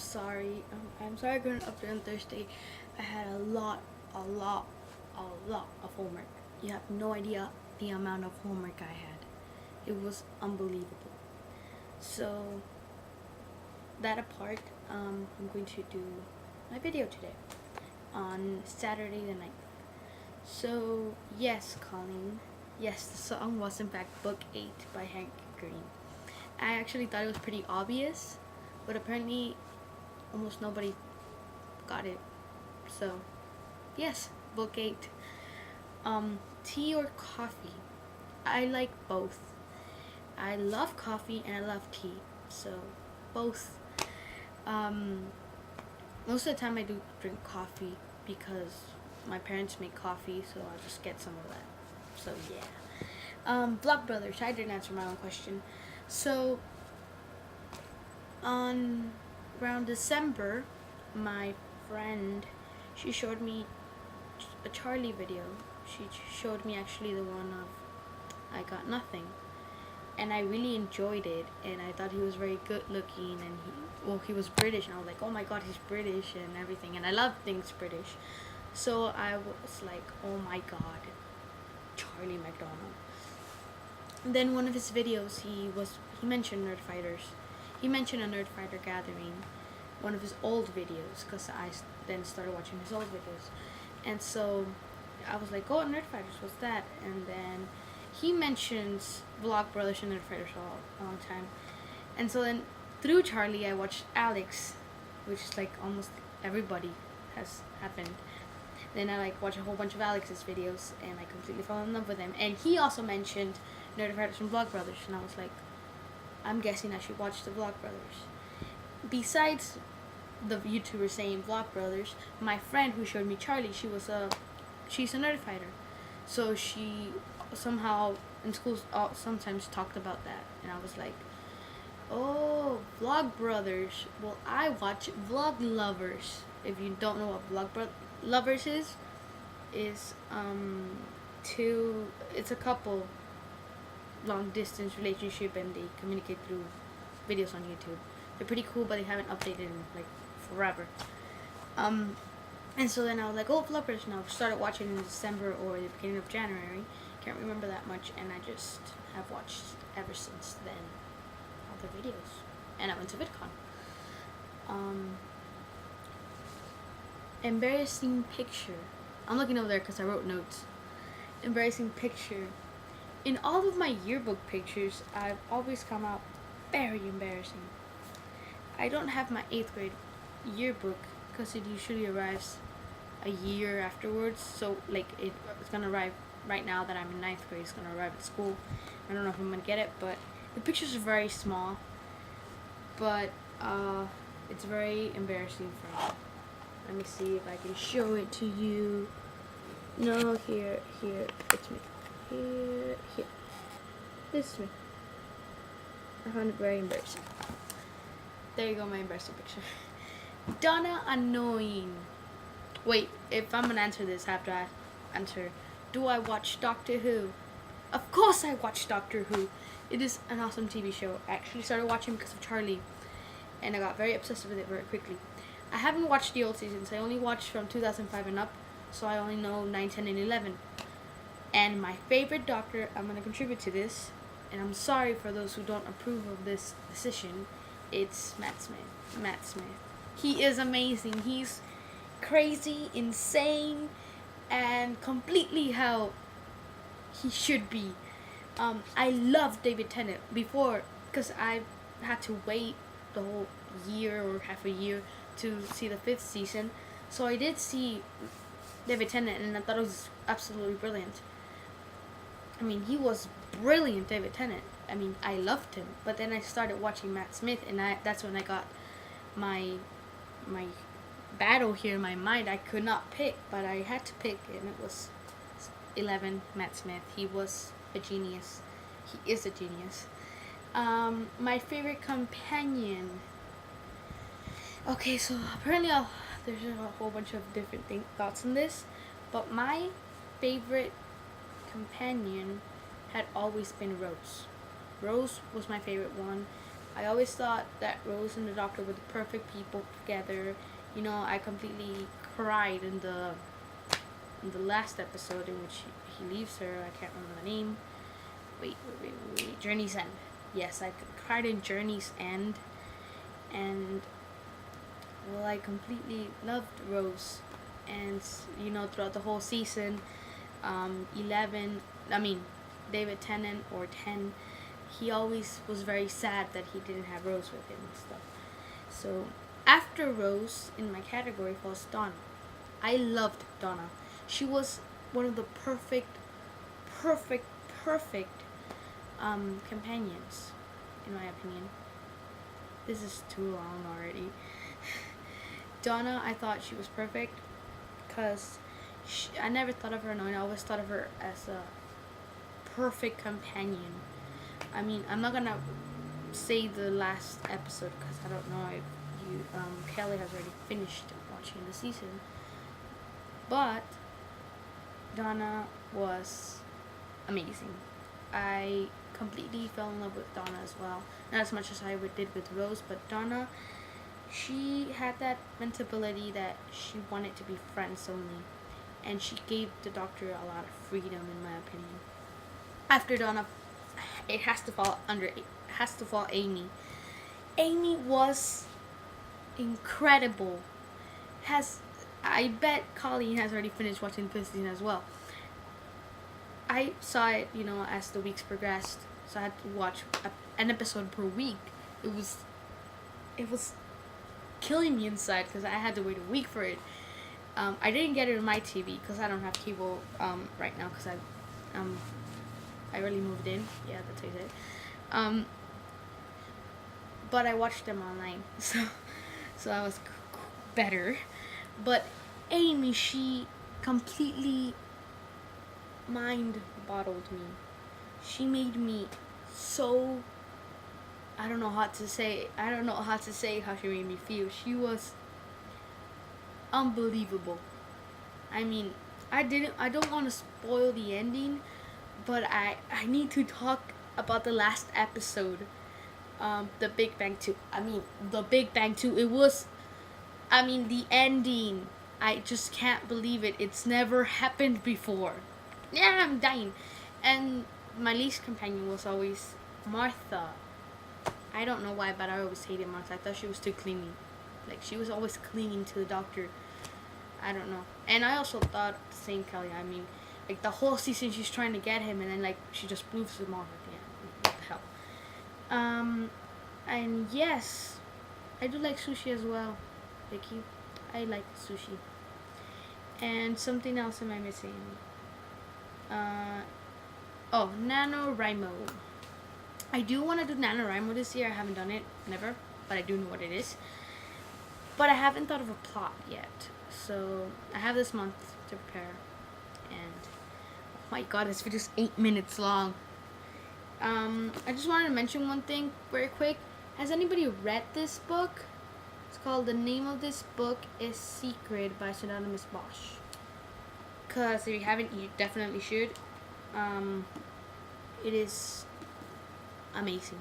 sorry. I'm sorry I couldn't update on Thursday. I had a lot of homework. You have no idea the amount of homework I had. It was unbelievable. So that apart, I'm going to do my video today on Saturday the 9th. So yes, Colleen. Yes, the song was in fact Book 8 by Hank Green. I actually thought it was pretty obvious, but apparently almost nobody got it. So yes, Book 8. Tea or coffee? I like both. I love coffee and I love tea. So both. Most of the time I do drink coffee because my parents make coffee, so I'll just get some of that. So yeah. Vlogbrothers, I didn't answer my own question. So on around December, my friend, she showed me a Charlie video. She showed me actually the one of I Got Nothing, and I really enjoyed it, and I thought he was very good looking, and he was British, and I was like, oh my god, he's British and everything, and I love things British. So I was like, oh my god, Charlie McDonald. And then one of his videos, he mentioned Nerd Fighters. He mentioned a Nerd Fighter gathering, one of his old videos, because I then started watching his old videos. And so I was like, oh, Nerd Fighters, what's that? And then he mentions Vlogbrothers and Nerd Fighters all the time. And so then through Charlie, I watched Alex, which is like almost everybody has happened. Then I watched a whole bunch of Alex's videos, and I completely fell in love with him. And he also mentioned Nerd Fighters and Vlogbrothers, and I was like, I'm guessing I should watch the Vlogbrothers. Besides the YouTuber saying Vlogbrothers, my friend who showed me Charlie, she's a Nerd Fighter. So she somehow in school sometimes talked about that, and I was like, oh, Vlogbrothers. Well, I watch Vlog Lovers. If you don't know what Vlog Lovers is it's a couple long distance relationship, and they communicate through videos on YouTube. They're pretty cool, but they haven't updated in like forever. And so then I was like, oh, Vloggers, and I started watching in December or the beginning of January. Can't remember that much, and I just have watched ever since then all the videos. And I went to VidCon. Embarrassing picture. I'm looking over there because I wrote notes. Embarrassing picture. In all of my yearbook pictures, I've always come out very embarrassing. I don't have my 8th grade yearbook because it usually arrives a year afterwards. So like it's gonna arrive right now that I'm in 9th grade. It's gonna arrive at school. I don't know if I'm gonna get it, but the pictures are very small. But it's very embarrassing for me. Let me see if I can show it to you. No, here, it's me. Here. This is me. I found it very embarrassing. There you go, my embarrassing picture. Donna annoying. Wait, if I'm gonna answer this, I have to answer. Do I watch Doctor Who? Of course I watch Doctor Who. It is an awesome TV show. I actually started watching because of Charlie, and I got very obsessed with it very quickly. I haven't watched the old seasons. I only watched from 2005 and up, so I only know 9, 10, and 11. And my favorite Doctor, I'm going to contribute to this, and I'm sorry for those who don't approve of this decision, it's Matt Smith. Matt Smith. He is amazing. He's crazy, insane, and completely how he should be. I love David Tennant before, because I had to wait the whole year or half a year to see the 5th season. So I did see David Tennant, and I thought it was absolutely brilliant. I mean, he was brilliant, David Tennant. I mean, I loved him. But then I started watching Matt Smith, and that's when I got my battle here in my mind. I could not pick, but I had to pick, and it was 11, Matt Smith. He was a genius. He is a genius. My favorite companion. Okay, so apparently there's a whole bunch of different thoughts on this, but my favorite companion had always been Rose. Rose was my favorite one I always thought that Rose and the Doctor were the perfect people together. You know, I completely cried in the last episode in which he leaves her. I can't remember the name. Wait. Journey's End. Yes, I cried in Journey's End, and well, I completely loved Rose, and you know, throughout the whole season, 11. I mean, David Tennant or 10. He always was very sad that he didn't have Rose with him and stuff. So after Rose, in my category falls Donna. I loved Donna. She was one of the perfect companions, in my opinion. This is too long already. Donna, I thought she was perfect because I never thought of her annoying. I always thought of her as a perfect companion. I mean, I'm not gonna say the last episode because I don't know if you, Kelly has already finished watching the season. But Donna was amazing. I completely fell in love with Donna as well. Not as much as I did with Rose, but Donna, she had that mentality that she wanted to be friends only, and she gave the Doctor a lot of freedom, in my opinion. After Donna, it has to fall Amy. Amy was incredible. I bet Colleen has already finished watching this season as well. I saw it, you know, as the weeks progressed, so I had to watch an episode per week. It was killing me inside because I had to wait a week for it. I didn't get it on my TV because I don't have cable right now because I really moved in. Yeah, that's what I said. But I watched them online, so I was better. But Amy, she completely mind bottled me. She made me so, I don't know how to say how she made me feel. She was unbelievable. I mean, I don't want to spoil the ending, but I need to talk about the last episode, the Big Bang 2. The Big Bang 2. The ending. I just can't believe it. It's never happened before. Yeah, I'm dying. And my least companion was always Martha. I don't know why, but I always hated Martha. I thought she was too clingy. Like, she was always clinging to the Doctor. I don't know. And I also thought the same Kelly. Like, the whole season she's trying to get him, and then, like, she just proves him off at the end. What the hell? And yes, I do like sushi as well, Vicky. I like sushi. And something else am I missing? NaNoWriMo. I do want to do NaNoWriMo this year. I haven't done it, never, but I do know what it is. But I haven't thought of a plot yet. So I have this month to prepare. And oh my god, this video is 8 minutes long. I just wanted to mention one thing very quick. Has anybody read this book? It's called, the name of this book is Secret by Synonymous Bosch. Because if you haven't, you definitely should. It is amazing.